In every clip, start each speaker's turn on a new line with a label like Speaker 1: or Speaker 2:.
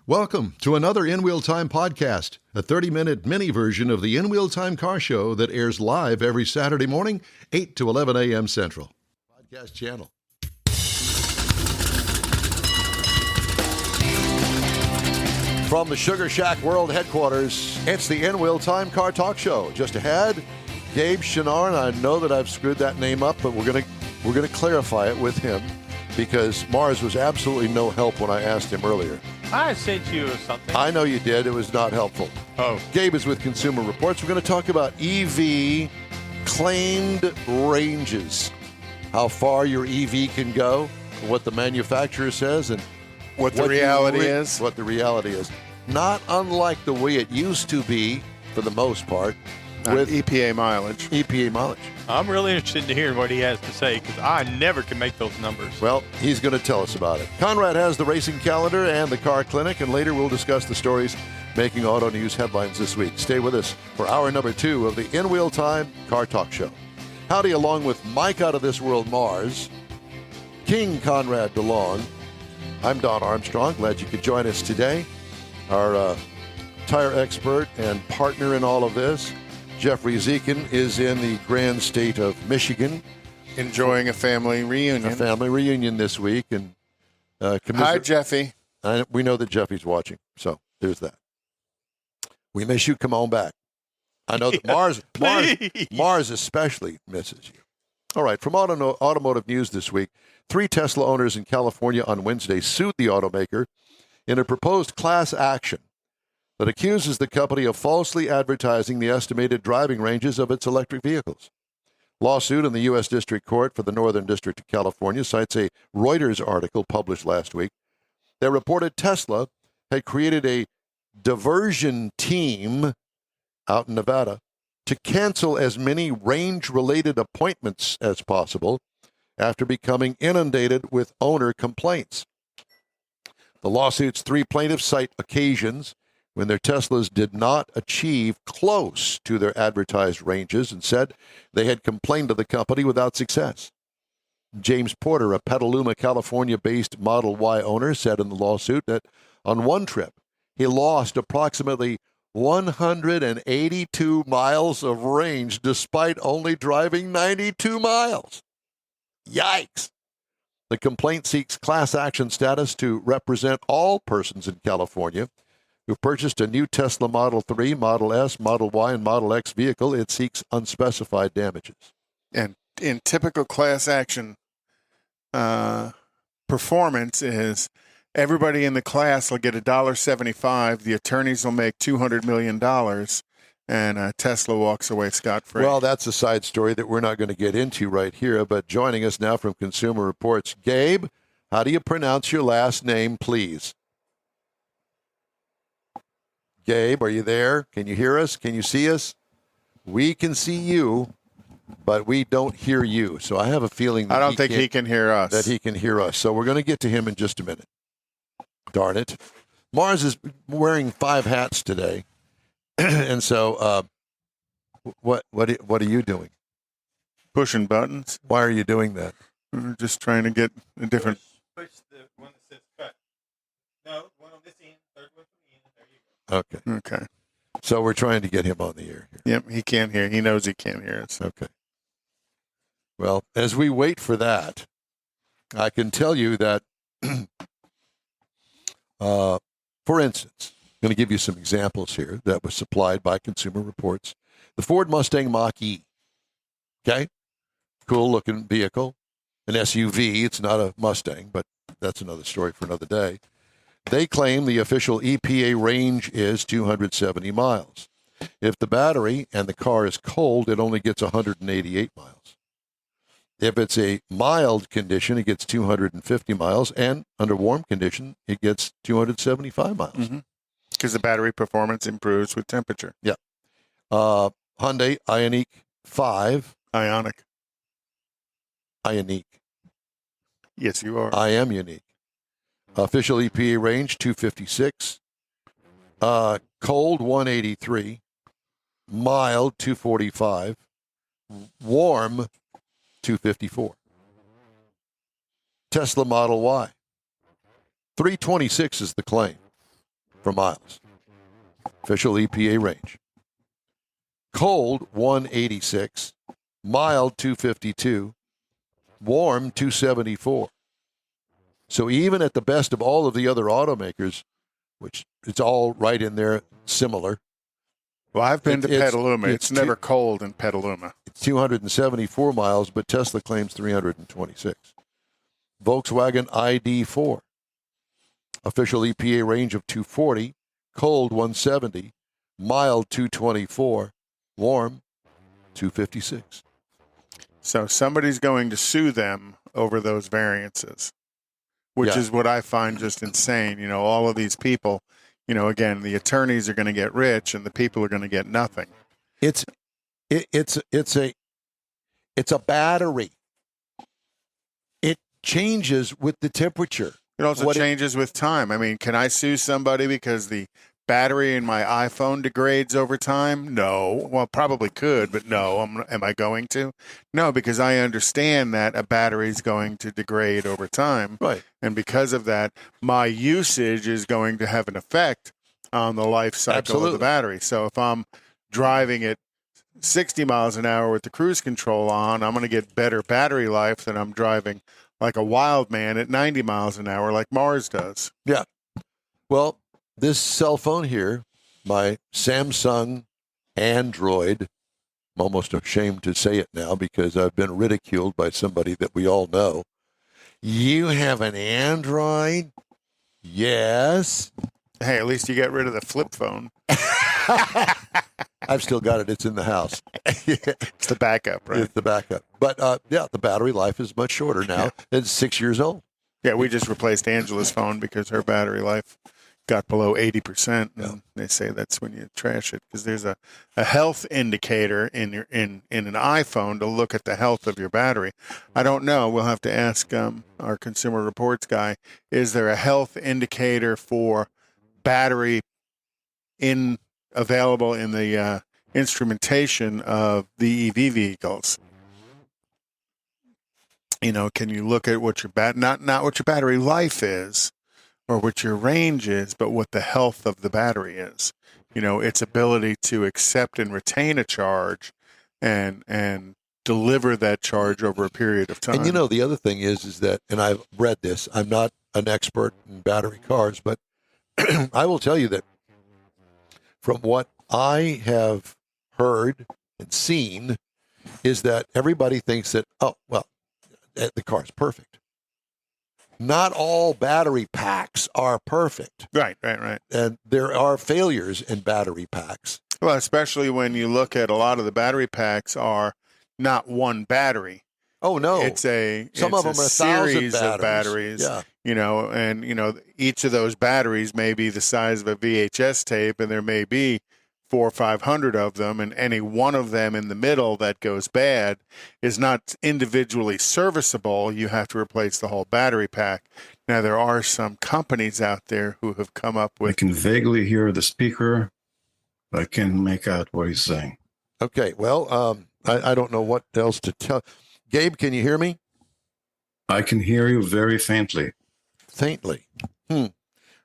Speaker 1: Welcome to another In Wheel Time podcast, a 30-minute mini version of the In Wheel Time car show that airs live every Saturday morning, 8 to 11 a.m. Central. Podcast channel. From the Sugar Shack World Headquarters, it's the In Wheel Time Car Talk Show. Just ahead, Gabe Shenhar, and I know that I've screwed that name up, but we're gonna clarify it with him because Mars was absolutely no help when I asked him earlier.
Speaker 2: I sent you something.
Speaker 1: I know you did. It was not helpful.
Speaker 2: Oh.
Speaker 1: Gabe is with Consumer Reports. We're going to talk about EV claimed ranges, how far your EV can go, what the manufacturer says, and
Speaker 3: what the reality is.
Speaker 1: What the reality is. Not unlike the way it used to be, for the most part, with
Speaker 3: EPA mileage.
Speaker 1: EPA mileage.
Speaker 2: I'm really interested to hear what he has to say because I never can make those numbers.
Speaker 1: Well, he's going to tell us about it. Conrad has the racing calendar and the car clinic, and later we'll discuss the stories making auto news headlines this week. Stay with us for hour number 2 of the In Wheel Time Car Talk Show. Howdy, along with Mike out of this world, Mars, King Conrad DeLong. I'm Don Armstrong. Glad you could join us today. Our tire expert and partner in all of this, Jeffrey Zekin, is in the grand state of Michigan.
Speaker 3: Enjoying a family reunion.
Speaker 1: A family reunion this week. And
Speaker 3: hi, Jeffy.
Speaker 1: We know that Jeffy's watching, so there's that. We miss you. Come on back. I know that Mars especially misses you. All right, from automotive news this week, 3 Tesla owners in California on Wednesday sued the automaker in a proposed class action that accuses the company of falsely advertising the estimated driving ranges of its electric vehicles. Lawsuit in the U.S. District Court for the Northern District of California cites a Reuters article published last week that reported Tesla had created a diversion team out in Nevada to cancel as many range-related appointments as possible after becoming inundated with owner complaints. The lawsuit's 3 plaintiffs cite occasions when their Teslas did not achieve close to their advertised ranges and said they had complained to the company without success. James Porter, a Petaluma, California-based Model Y owner, said in the lawsuit that on one trip, he lost approximately 182 miles of range despite only driving 92 miles. Yikes! The complaint seeks class action status to represent all persons in California who purchased a new Tesla Model 3, Model S, Model Y, and Model X vehicle. It seeks unspecified damages.
Speaker 3: And in typical class action performance is everybody in the class will get $1.75. The attorneys will make $200 million, and Tesla walks away scot-free.
Speaker 1: Well, that's a side story that we're not going to get into right here, but joining us now from Consumer Reports, Gabe, how do you pronounce your last name, please? Gabe, are you there? Can you hear us? Can you see us? We can see you, but we don't hear you. So I have a feeling that
Speaker 3: I don't think he can hear us.
Speaker 1: That he can hear us. So we're going to get to him in just a minute. Darn it. Mars is wearing 5 hats today. And so what are you doing?
Speaker 3: Pushing buttons.
Speaker 1: Why are you doing that?
Speaker 3: We're just trying to get a different...
Speaker 2: Push the one that says cut. No, one on this end, third one from the end. There you go.
Speaker 3: Okay.
Speaker 1: So we're trying to get him on the air here.
Speaker 3: Yep, he can't hear. He knows he can't hear us.
Speaker 1: Okay. Well, as we wait for that, I can tell you that, for instance, I'm going to give you some examples here that was supplied by Consumer Reports. The Ford Mustang Mach-E. Okay? Cool-looking vehicle. An SUV. It's not a Mustang, but that's another story for another day. They claim the official EPA range is 270 miles. If the battery and the car is cold, it only gets 188 miles. If it's a mild condition, it gets 250 miles, and under warm condition, it gets 275 miles.
Speaker 3: Mm-hmm. Because the battery performance improves with temperature.
Speaker 1: Yeah. Hyundai Ionic 5.
Speaker 3: Ionic.
Speaker 1: Ionic.
Speaker 3: Yes, you are.
Speaker 1: I am unique. Official EPA range, 256. Cold, 183. Mild, 245. Warm, 254. Tesla Model Y. 326 is the claim. for miles. Official EPA range. Cold, 186. Mild, 252. Warm, 274. So even at the best of all of the other automakers, which it's all right in there, similar.
Speaker 3: Well, I've been to Petaluma. It's never
Speaker 1: two-
Speaker 3: cold in Petaluma.
Speaker 1: It's 274 miles, but Tesla claims 326. Volkswagen ID4. Official EPA range of 240. Cold, 170. Mild, 224. Warm, 256.
Speaker 3: So somebody's going to sue them over those variances, which
Speaker 1: Yeah.
Speaker 3: is what I find just insane. You know, all of these people, you know, again, the attorneys are going to get rich and the people are going to get nothing.
Speaker 1: It's a battery. It changes with the temperature.
Speaker 3: It also changes with time. I mean, can I sue somebody because the battery in my iPhone degrades over time? No. Well, probably could, but no. Am I going to? No, because I understand that a battery is going to degrade over time.
Speaker 1: Right.
Speaker 3: And because of that, my usage is going to have an effect on the life cycle of the battery. So if I'm driving at 60 miles an hour with the cruise control on, I'm going to get better battery life than I'm driving like a wild man at 90 miles an hour like Mars does.
Speaker 1: Yeah. Well, this cell phone here, my Samsung Android, I'm almost ashamed to say it now because I've been ridiculed by somebody that we all know. You have an Android? Yes.
Speaker 3: Hey, at least you get rid of the flip phone.
Speaker 1: I've still got it. It's in the house.
Speaker 3: It's the backup, right?
Speaker 1: It's the backup. But, yeah, the battery life is much shorter now.
Speaker 3: Yeah.
Speaker 1: It's 6 years old.
Speaker 3: Yeah, we just replaced Angela's phone because her battery life got below 80%.
Speaker 1: Yeah.
Speaker 3: And they say that's when you trash it because there's a health indicator in an iPhone to look at the health of your battery. I don't know. We'll have to ask our Consumer Reports guy. Is there a health indicator for battery available in the instrumentation of the EV vehicles? You know, can you look at what your not what your battery life is or what your range is, but what the health of the battery is? You know, its ability to accept and retain a charge and deliver that charge over a period of time.
Speaker 1: And, you know, the other thing is that, and I've read this, I'm not an expert in battery cars, but I will tell you that from what I have heard and seen is that everybody thinks that, oh, well, the car's perfect. Not all battery packs are perfect.
Speaker 3: Right.
Speaker 1: And there are failures in battery packs.
Speaker 3: Well, especially when you look at a lot of the battery packs are not one battery.
Speaker 1: Oh, no.
Speaker 3: Some of them are series of batteries.
Speaker 1: Yeah.
Speaker 3: You know, and, you know, each of those batteries may be the size of a VHS tape, and there may be 400 or 500 of them, and any one of them in the middle that goes bad is not individually serviceable. You have to replace the whole battery pack. Now, there are some companies out there who have come up with...
Speaker 4: I can vaguely hear the speaker, but I can't make out what he's saying.
Speaker 1: Okay, well, I don't know what else to tell. Gabe, can you hear me?
Speaker 4: I can hear you very faintly.
Speaker 1: Faintly.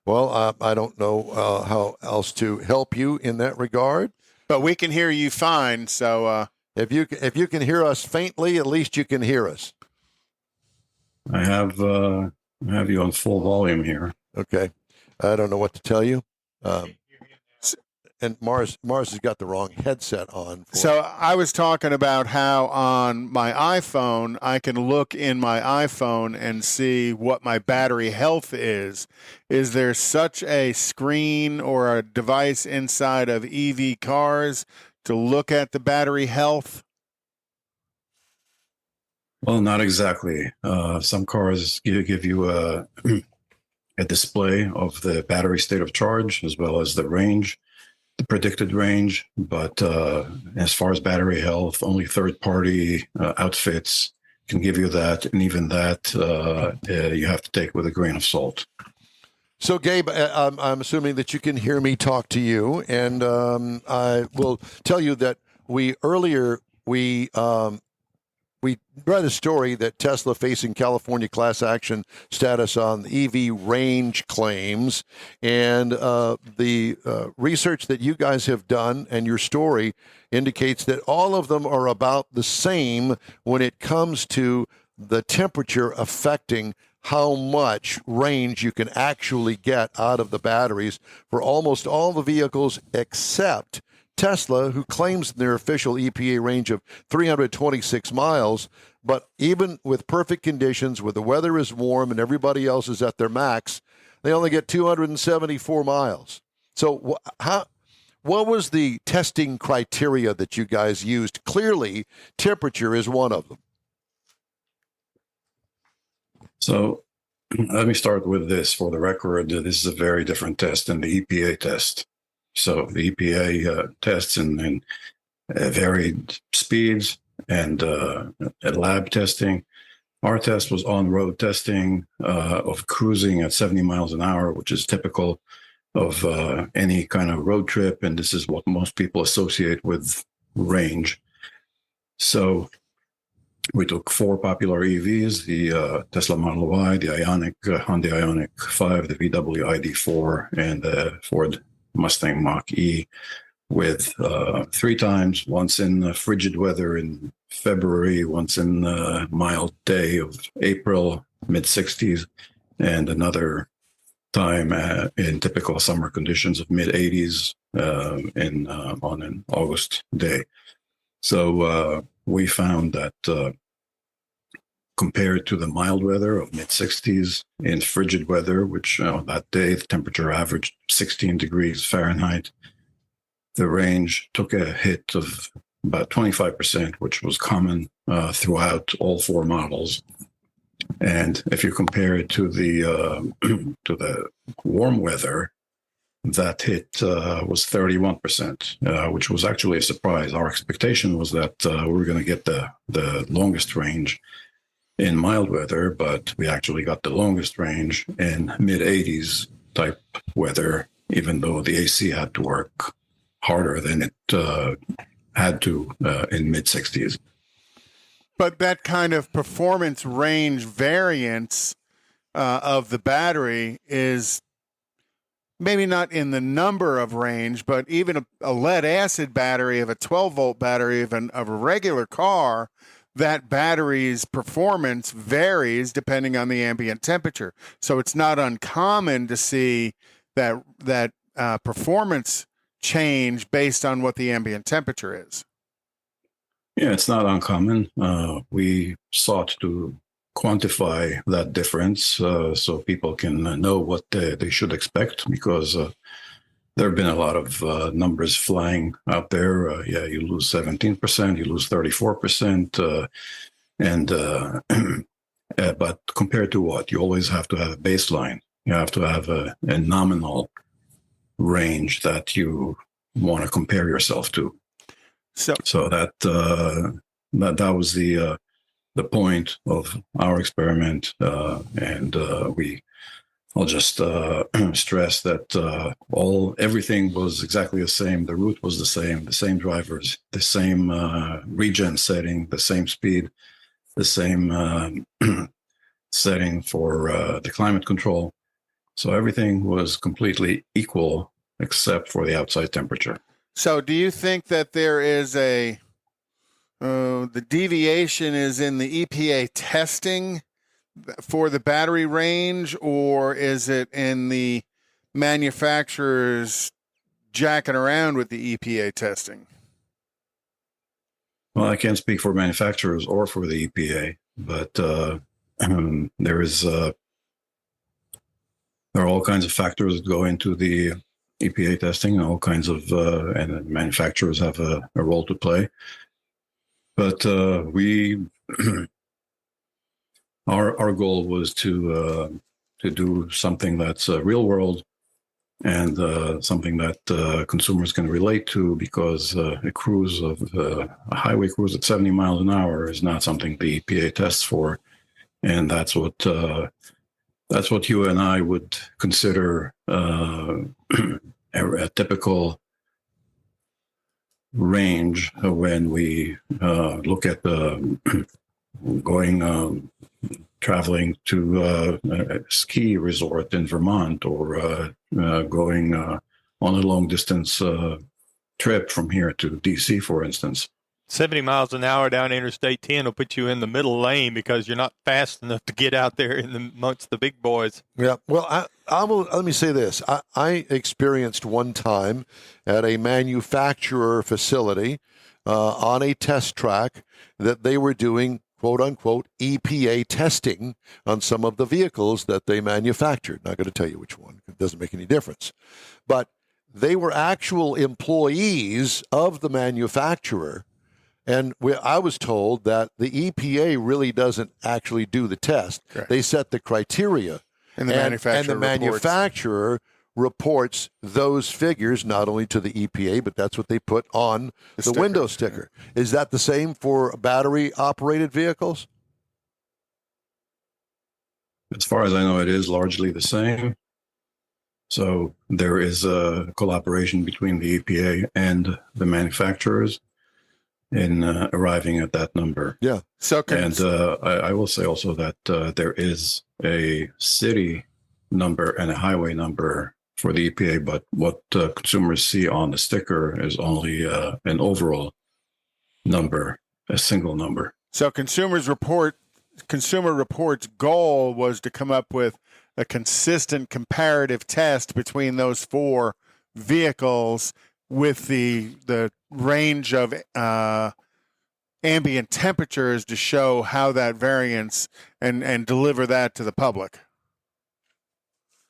Speaker 1: Well, I don't know how else to help you in that regard.
Speaker 3: But we can hear you fine, so...
Speaker 1: If you can hear us faintly, at least you can hear us.
Speaker 4: I have you on full volume here.
Speaker 1: Okay. I don't know what to tell you. And Mars has got the wrong headset on.
Speaker 3: So I was talking about how on my iPhone, I can look in my iPhone and see what my battery health is. Is there such a screen or a device inside of EV cars to look at the battery health?
Speaker 4: Well, not exactly. Some cars give you a display of the battery state of charge as well as the range. The predicted range, but as far as battery health, only third-party outfits can give you that, and even that you have to take with a grain of salt.
Speaker 1: So, Gabe, I'm assuming that you can hear me talk to you, and I will tell you that we we read a story that Tesla facing California class action status on EV range claims, and the research that you guys have done and your story indicates that all of them are about the same when it comes to the temperature affecting how much range you can actually get out of the batteries for almost all the vehicles except Tesla, who claims their official EPA range of 326 miles. But even with perfect conditions, where the weather is warm and everybody else is at their max, they only get 274 miles. So what was the testing criteria that you guys used? Clearly, temperature is one of them.
Speaker 4: So let me start with this. For the record, this is a very different test than the EPA test. So the EPA tests in varied speeds and at lab testing. Our test was on-road testing of cruising at 70 miles an hour, which is typical of any kind of road trip, and this is what most people associate with range. So we took 4 popular EVs, the Tesla Model Y, the Ionic, Hyundai Ionic 5, the VW ID4, and the Ford Mustang Mach-E, with 3 times, once in frigid weather in February, once in a mild day of April, mid-60s, and another time in typical summer conditions of mid-80s on an August day. So we found that compared to the mild weather of mid-60s in frigid weather, which that day the temperature averaged 16 degrees Fahrenheit, the range took a hit of about 25%, which was common throughout all 4 models. And if you compare it to the warm weather, that hit was 31%, which was actually a surprise. Our expectation was that we were going to get the longest range in mild weather, but we actually got the longest range in mid-80s type weather, even though the AC had to work harder than it had to in mid-60s.
Speaker 3: But that kind of performance range variance of the battery is maybe not in the number of range, but even a lead acid battery of a 12-volt battery of a regular car, that battery's performance varies depending on the ambient temperature. So it's not uncommon to see that performance change based on what the ambient temperature is.
Speaker 4: Yeah, it's not uncommon. We sought to quantify that difference so people can know what they should expect, because there have been a lot of numbers flying out there. You lose 17%, you lose 34%, but compared to what? You always have to have a baseline. You have to have a nominal range that you want to compare yourself to. So that was the point of our experiment, and I'll just stress that everything was exactly the same. The route was the same drivers, the same regen setting, the same speed, the same setting for the climate control. So everything was completely equal except for the outside temperature.
Speaker 3: So do you think that there is the deviation is in the EPA testing for the battery range, or is it in the manufacturers jacking around with the EPA testing?
Speaker 4: Well, I can't speak for manufacturers or for the EPA, but there are all kinds of factors that go into the EPA testing, and all kinds of and manufacturers have a role to play. But our goal was to do something that's real world and something that consumers can relate to, because a highway cruise at 70 miles an hour is not something the EPA tests for, and that's what you and I would consider a typical range when we look at going traveling to a ski resort in Vermont, or going on a long distance trip from here to DC, for instance.
Speaker 5: 70 miles an hour down Interstate 10 will put you in the middle lane because you're not fast enough to get out there amongst the big boys.
Speaker 1: Yeah. Well, I will. Let me say this. I experienced one time at a manufacturer facility on a test track that they were doing, quote unquote, EPA testing on some of the vehicles that they manufactured. Not going to tell you which one. It doesn't make any difference. But they were actual employees of the manufacturer. And I was told that the EPA really doesn't actually do the test.
Speaker 3: Correct.
Speaker 1: They set the criteria.
Speaker 3: And the
Speaker 1: manufacturer reports those figures not only to the EPA, but that's what they put on the window sticker. Yeah. Is that the same for battery-operated vehicles?
Speaker 4: As far as I know, it is largely the same. So there is a collaboration between the EPA and the manufacturers in arriving at that number.
Speaker 1: Yeah.
Speaker 4: I will say also that there is a city number and a highway number for the EPA, but what consumers see on the sticker is only an overall number, a single number.
Speaker 3: So Consumer Report's goal was to come up with a consistent comparative test between those four vehicles with the range of ambient temperatures to show how that variance and deliver that to the public.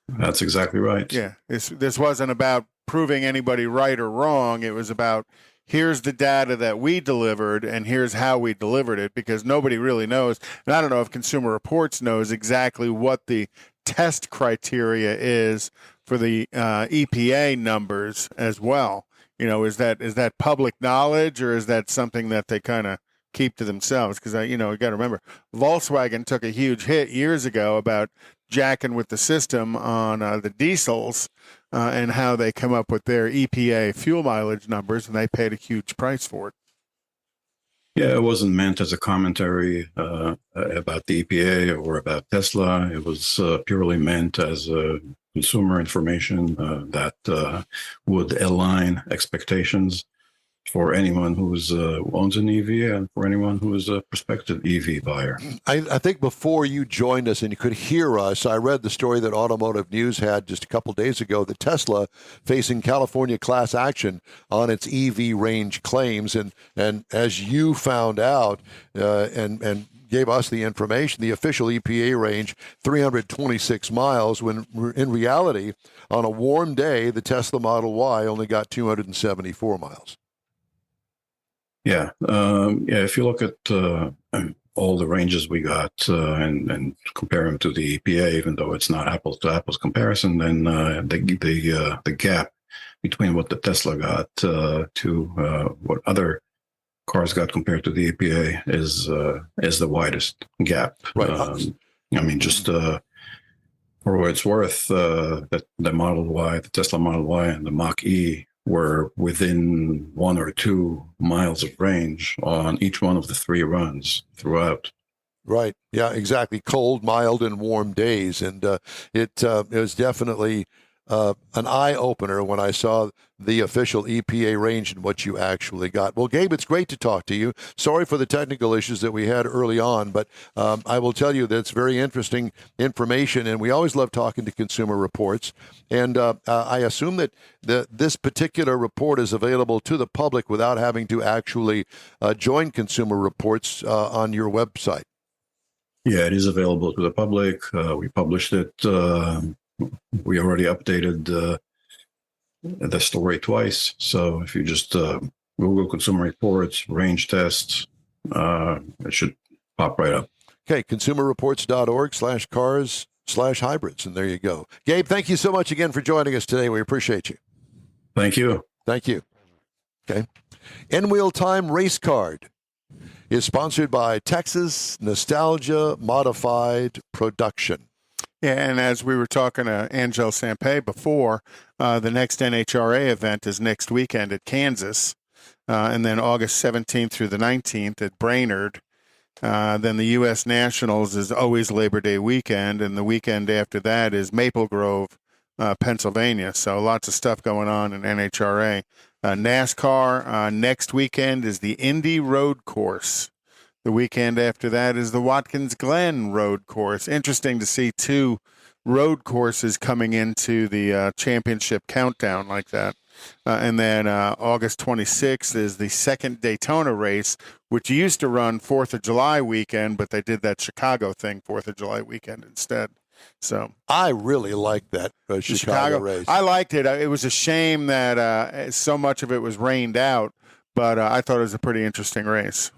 Speaker 4: That's exactly right.
Speaker 3: Yeah, this wasn't about proving anybody right or wrong. It was about, here's the data that we delivered and here's how we delivered it, because nobody really knows. And I don't know if Consumer Reports knows exactly what the test criteria is for the EPA numbers as well. You know, is that public knowledge, or is that something that they kind of keep to themselves? Because you got to remember, Volkswagen took a huge hit years ago about jacking with the system on the diesels and how they come up with their EPA fuel mileage numbers, and they paid a huge price for it.
Speaker 4: Yeah, it wasn't meant as a commentary about the EPA or about Tesla. It was purely meant as consumer information that would align expectations for anyone who owns an EV and for anyone who is a prospective EV buyer.
Speaker 1: I think before you joined us and you could hear us, I read the story that Automotive News had just a couple days ago, that Tesla facing California class action on its EV range claims. And as you found out and gave us the information, the official EPA range, 326 miles, when in reality, on a warm day, the Tesla Model Y only got 274 miles.
Speaker 4: Yeah. If you look at all the ranges we got and compare them to the EPA, even though it's not apples to apples comparison, then the gap between what the Tesla got to what other cars got compared to the EPA is the widest gap.
Speaker 1: Right.
Speaker 4: Just for what it's worth, that the Model Y, the Tesla Model Y, and the Mach-E were within 1 or 2 miles of range on each one of the 3 runs throughout.
Speaker 1: Right. Yeah, exactly. Cold, mild, and warm days. And it was definitely an eye-opener when I saw the official EPA range and what you actually got. Well, Gabe, it's great to talk to you. Sorry for the technical issues that we had early on, but I will tell you that it's very interesting information, and we always love talking to Consumer Reports. And I assume that this particular report is available to the public without having to actually join Consumer Reports on your website.
Speaker 4: Yeah, it is available to the public. We published it. We already updated the story twice. So if you just Google Consumer Reports, range tests, it should pop right up.
Speaker 1: Okay, consumerreports.org/cars/hybrids. And there you go. Gabe, thank you so much again for joining us today. We appreciate you.
Speaker 4: Thank you.
Speaker 1: Thank you. Okay. In-Wheel Time Race Card is sponsored by Texas Nostalgia Modified Production.
Speaker 3: Yeah, and as we were talking to Angel Sampe before, the next NHRA event is next weekend at Kansas, and then August 17th through the 19th at Brainerd. Then the U.S. Nationals is always Labor Day weekend, and the weekend after that is Maple Grove, Pennsylvania. So lots of stuff going on in NHRA. NASCAR next weekend is the Indy Road Course. The weekend after that is the Watkins Glen Road Course. Interesting to see two road courses coming into the championship countdown like that. And then August 26th is the second Daytona race, which used to run 4th of July weekend, but they did that Chicago thing 4th of July weekend instead. So
Speaker 1: I really like that Chicago race.
Speaker 3: I liked it. It was a shame that so much of it was rained out, but I thought it was a pretty interesting race.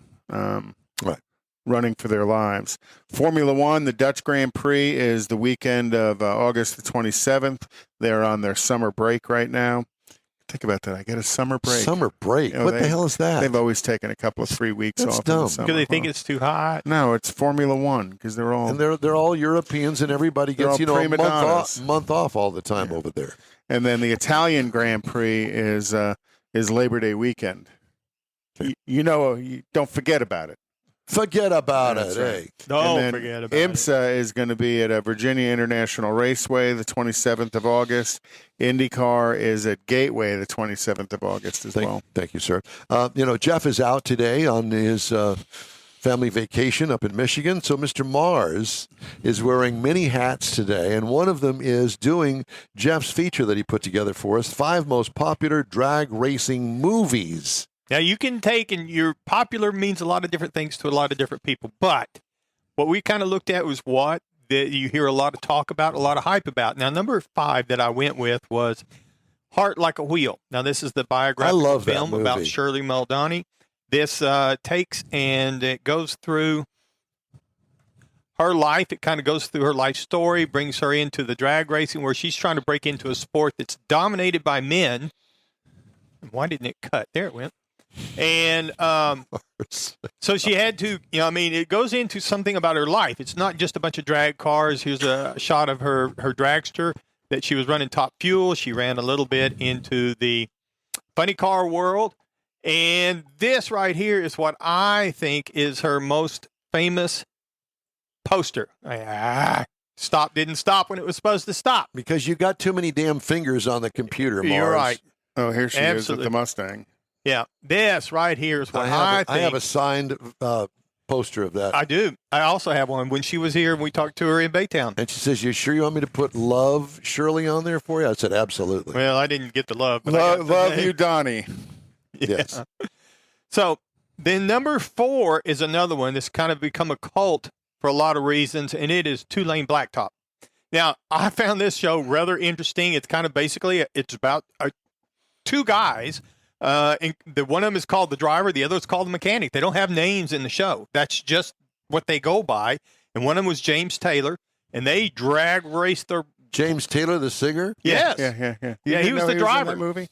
Speaker 1: Right.
Speaker 3: Running for their lives. Formula One, the Dutch Grand Prix is the weekend of August the 27th. They're on their summer break right now. Think about that. I get a summer break.
Speaker 1: Summer break?
Speaker 3: You know,
Speaker 1: what the hell is that?
Speaker 3: They've always taken a couple of 3 weeks
Speaker 1: That's
Speaker 3: off
Speaker 1: dumb.
Speaker 3: in the summer.
Speaker 5: Because they think it's too hot.
Speaker 3: No, it's Formula One because they're all
Speaker 1: and they're all Europeans, and everybody
Speaker 3: They're
Speaker 1: gets
Speaker 3: all
Speaker 1: a
Speaker 3: prima donnas.
Speaker 1: month off all the time over there.
Speaker 3: And then the Italian Grand Prix is Labor Day weekend. You don't forget about it.
Speaker 1: Forget about
Speaker 3: That's
Speaker 1: it,
Speaker 3: right.
Speaker 1: eh?
Speaker 5: Don't
Speaker 3: And then
Speaker 5: forget about it.
Speaker 3: IMSA is going to be at Virginia International Raceway the 27th of August. IndyCar is at Gateway the 27th of August as well.
Speaker 1: Thank you, sir. Jeff is out today on his family vacation up in Michigan. So Mr. Mars is wearing many hats today, and one of them is doing Jeff's feature that he put together for us, 5 most popular drag racing movies.
Speaker 5: Now, you can take, and your popular means a lot of different things to a lot of different people. But what we kind of looked at was what that you hear a lot of talk about, a lot of hype about. Now, number 5 that I went with was Heart Like a Wheel. Now, this is the biographical film about Shirley Muldowney. This takes and it goes through her life. It kind of goes through her life story, brings her into the drag racing where she's trying to break into a sport that's dominated by men. Why didn't it cut? There it went. And so she had to, it goes into something about her life. It's not just a bunch of drag cars. Here's a shot of her dragster that she was running Top Fuel. She ran a little bit into the funny car world. And this right here is what I think is her most famous poster. Didn't stop when it was supposed to stop.
Speaker 1: Because you got too many damn fingers on the computer, Mars.
Speaker 5: You're right.
Speaker 3: Oh, here she is with the Mustang.
Speaker 5: Yeah, this right here is what I think.
Speaker 1: I have a signed poster of that.
Speaker 5: I do. I also have one when she was here and we talked to her in Baytown.
Speaker 1: And she says, "You sure you want me to put Love Shirley on there for you?" I said, "Absolutely."
Speaker 5: Well, I didn't get the love. But
Speaker 3: Love you, Donnie.
Speaker 1: Yes.
Speaker 5: So then number 4 is another one that's kind of become a cult for a lot of reasons, and it is Two Lane Blacktop. Now, I found this show rather interesting. It's kind of basically, it's about two guys. And one of them is called the driver. The other is called the mechanic. They don't have names in the show. That's just what they go by. And one of them was James Taylor, and they drag race their.
Speaker 1: James Taylor, the singer?
Speaker 5: Yes.
Speaker 3: Yeah,
Speaker 5: he was the driver.
Speaker 3: In that movie?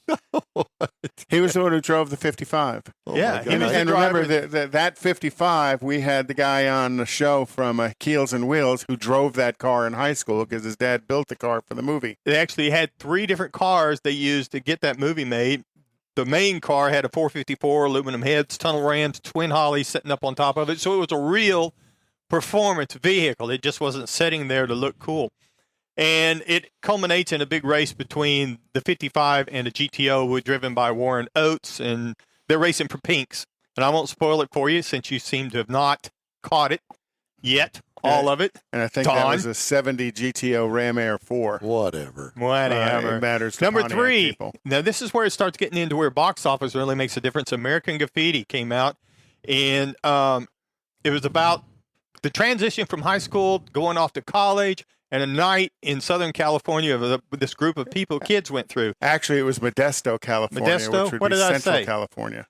Speaker 3: He was the one who drove the 55.
Speaker 1: Oh
Speaker 5: Yeah,
Speaker 1: my
Speaker 5: he
Speaker 1: God.
Speaker 5: was
Speaker 3: And
Speaker 5: the driver.
Speaker 3: remember that 55, we had the guy on the show from Keels and Wheels who drove that car in high school because his dad built the car for the movie.
Speaker 5: They actually had 3 different cars they used to get that movie made. The main car had a 454, aluminum heads, tunnel rams, twin Hollies sitting up on top of it. So it was a real performance vehicle. It just wasn't sitting there to look cool. And it culminates in a big race between the 55 and a GTO, who are driven by Warren Oates, and they're racing for pinks. And I won't spoil it for you since you seem to have not caught it yet, all of it.
Speaker 3: And I think that was a 70 GTO Ram Air 4.
Speaker 1: Whatever.
Speaker 3: It matters to
Speaker 5: Number
Speaker 3: Pontiac
Speaker 5: 3.
Speaker 3: people.
Speaker 5: Now, this is where it starts getting into where box office really makes a difference. American Graffiti came out, and it was about the transition from high school going off to college and a night in Southern California this group of kids went through.
Speaker 3: Actually, it was Modesto, California,
Speaker 5: Modesto?
Speaker 3: which would
Speaker 5: What
Speaker 3: be
Speaker 5: did I
Speaker 3: Central
Speaker 5: say?
Speaker 3: California.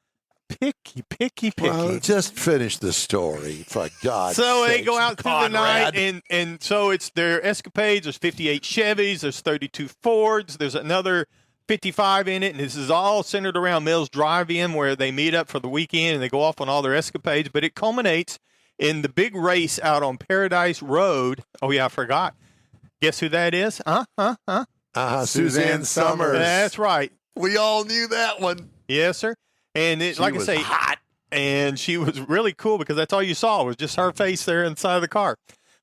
Speaker 5: Picky.
Speaker 1: Well, just finish the story, for God's
Speaker 5: So they
Speaker 1: sakes,
Speaker 5: go out through the
Speaker 1: Conrad.
Speaker 5: night, and so it's their escapades. There's 58 Chevys, there's 32 Fords, there's another 55 in it, and this is all centered around Mills Drive-In, where they meet up for the weekend and they go off on all their escapades. But it culminates in the big race out on Paradise Road. Oh yeah, I forgot. Guess who that is?
Speaker 1: Suzanne Summers.
Speaker 5: That's right.
Speaker 1: We all knew that one.
Speaker 5: Yes, sir. And it,
Speaker 1: She
Speaker 5: like I
Speaker 1: was
Speaker 5: say,
Speaker 1: hot.
Speaker 5: and she was really cool because that's all you saw was just her face there inside of the car.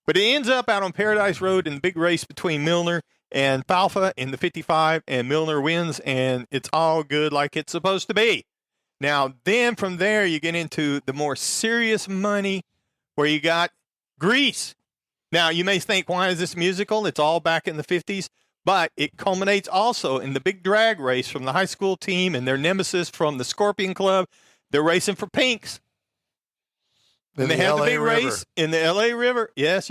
Speaker 5: But it ends up out on Paradise Road in the big race between Milner and Falfa in the 55, and Milner wins, and it's all good like it's supposed to be. Now, then from there, you get into the more serious money where you got Grease. Now, you may think, why is this musical? It's all back in the 50s, but it culminates also in the big drag race from the high school team and their nemesis from the Scorpion Club. They're racing for pinks. And they have the big race in the L.A. River. Yes.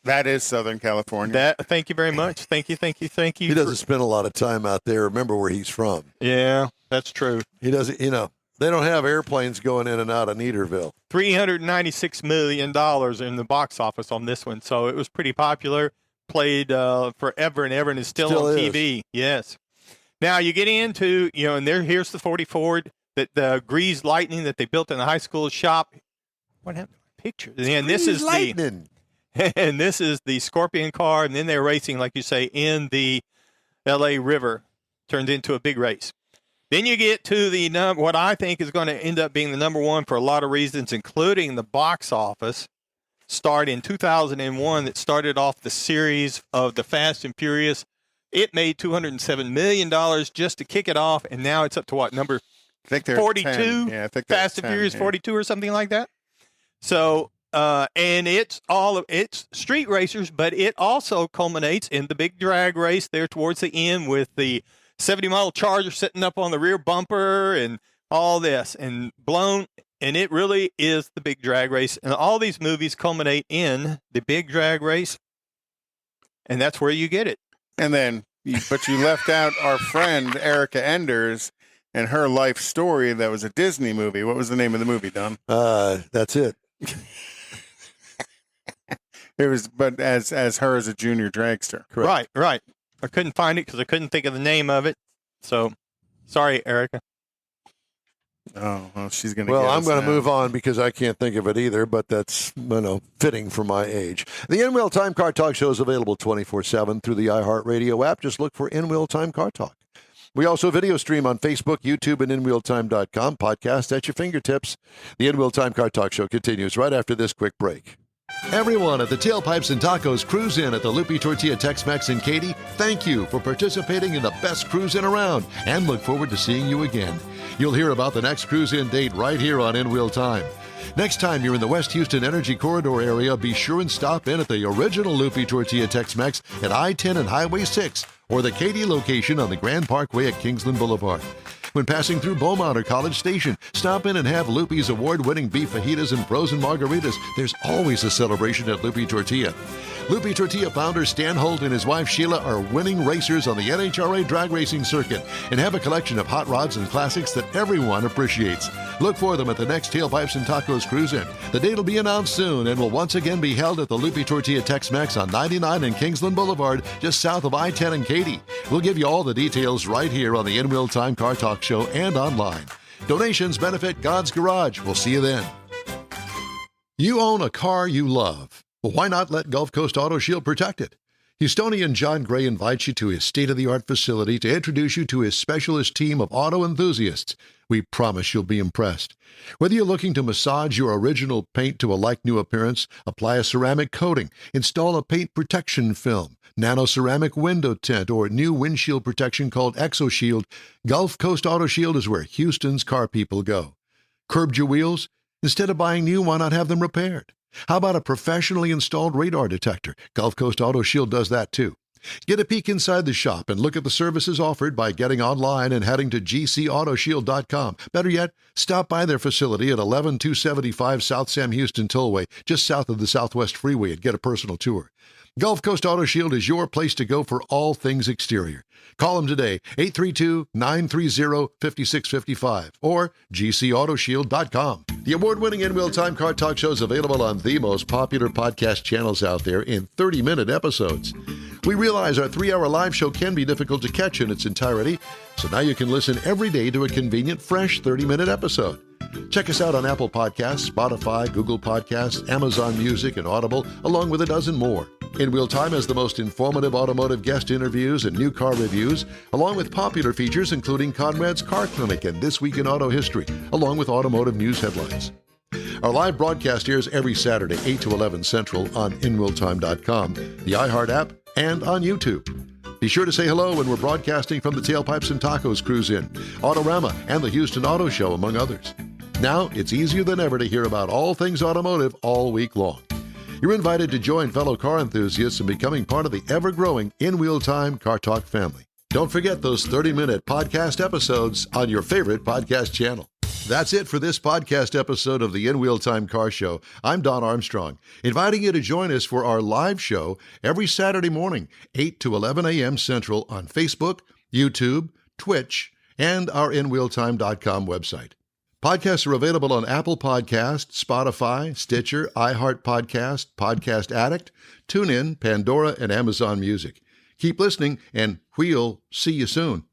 Speaker 3: That is Southern California.
Speaker 5: Thank you very much. Thank you.
Speaker 1: He doesn't spend a lot of time out there. Remember where he's from.
Speaker 5: Yeah, that's true.
Speaker 1: He doesn't, they don't have airplanes going in and out of Neederville.
Speaker 5: $396 million in the box office on this one. So it was pretty popular, played forever and ever, and is still on TV. Yes. Now you get into, and here's the 40 Ford, the Grease Lightning that they built in the high school shop. What happened to my picture? And this is the Scorpion car, and then they're racing, like you say, in the L.A. River. Turned into a big race. Then you get to the what I think is going to end up being the number one for a lot of reasons, including the box office. Start in 2001 that started off the series of the Fast and Furious. It made $207 million just to kick it off, and now it's up to what, number
Speaker 3: I think they're
Speaker 5: 42?
Speaker 3: 10. Yeah, I think
Speaker 5: Fast and Furious 42 or something like that. So, and it's street racers, but it also culminates in the big drag race there towards the end with the 70-mile Charger sitting up on the rear bumper and all this and blown. And it really is the big drag race. And all these movies culminate in the big drag race. And that's where you get it.
Speaker 3: And then, but you left out our friend Erica Enders and her life story. That was a Disney movie. What was the name of the movie, Don?
Speaker 1: That's it.
Speaker 3: It was, but as her as a junior dragster.
Speaker 1: Correct.
Speaker 5: Right. I couldn't find it because I couldn't think of the name of it. So, sorry, Erica.
Speaker 3: Oh, well, she's going to.
Speaker 1: Well, I'm going to move on because I can't think of it either. But that's fitting for my age. The In-Wheel Time Car Talk show is available 24/7 through the iHeartRadio app. Just look for In-Wheel Time Car Talk. We also video stream on Facebook, YouTube, and InWheelTime.com. Podcast at your fingertips. The In-Wheel Time Car Talk show continues right after this quick break. Everyone at the Tailpipes and Tacos Cruise In at the Lupi Tortilla Tex-Mex in Katy, thank you for participating in the best cruise in around and look forward to seeing you again. You'll hear about the next cruise in date right here on In-Wheel Time. Next time you're in the West Houston Energy Corridor area, be sure and stop in at the original Lupi Tortilla Tex-Mex at I-10 and Highway 6 or the Katy location on the Grand Parkway at Kingsland Boulevard. When passing through Beaumont or College Station, stop in and have Lupi's award-winning beef fajitas and frozen margaritas. There's always a celebration at Lupi Tortilla. Lupi Tortilla founder Stan Holt and his wife Sheila are winning racers on the NHRA drag racing circuit and have a collection of hot rods and classics that everyone appreciates. Look for them at the next Tailpipes and Tacos Cruise In. The date will be announced soon and will once again be held at the Lupi Tortilla Tex-Mex on 99 and Kingsland Boulevard, just south of I-10 and Katy. We'll give you all the details right here on the In-Wheel Time Car Talk show and online. Donations benefit God's Garage. We'll see you then. You own a car you love. Well, why not let Gulf Coast Auto Shield protect it? Houstonian John Gray invites you to his state-of-the-art facility to introduce you to his specialist team of auto enthusiasts. We promise you'll be impressed. Whether you're looking to massage your original paint to a like-new appearance, apply a ceramic coating, install a paint protection film, nano-ceramic window tint, or new windshield protection called ExoShield, Gulf Coast Auto Shield is where Houston's car people go. Curbed your wheels? Instead of buying new, why not have them repaired? How about a professionally installed radar detector? Gulf Coast Auto Shield does that too. Get a peek inside the shop and look at the services offered by getting online and heading to gcautoshield.com. Better yet, stop by their facility at 11275 South Sam Houston Tollway, just south of the Southwest Freeway, and get a personal tour. Gulf Coast Auto Shield is your place to go for all things exterior. Call them today, 832-930-5655 or gcautoshield.com. The award-winning In-Wheel Time Car Talk show is available on the most popular podcast channels out there in 30-minute episodes. We realize our 3-hour live show can be difficult to catch in its entirety, so now you can listen every day to a convenient, fresh 30-minute episode. Check us out on Apple Podcasts, Spotify, Google Podcasts, Amazon Music, and Audible, along with a dozen more. In Wheel Time has the most informative automotive guest interviews and new car reviews, along with popular features including Conrad's Car Clinic and This Week in Auto History, along with automotive news headlines. Our live broadcast airs every Saturday, 8 to 11 Central on InWheelTime.com, the iHeart app, and on YouTube. Be sure to say hello when we're broadcasting from the Tailpipes and Tacos Cruise In, Autorama, and the Houston Auto Show, among others. Now, it's easier than ever to hear about all things automotive all week long. You're invited to join fellow car enthusiasts in becoming part of the ever-growing In Wheel Time Car Talk family. Don't forget those 30-minute podcast episodes on your favorite podcast channel. That's it for this podcast episode of the In Wheel Time Car Show. I'm Don Armstrong, inviting you to join us for our live show every Saturday morning, 8 to 11 a.m. Central on Facebook, YouTube, Twitch, and our InWheelTime.com website. Podcasts are available on Apple Podcasts, Spotify, Stitcher, iHeart Podcast, Podcast Addict, TuneIn, Pandora, and Amazon Music. Keep listening, and we'll see you soon.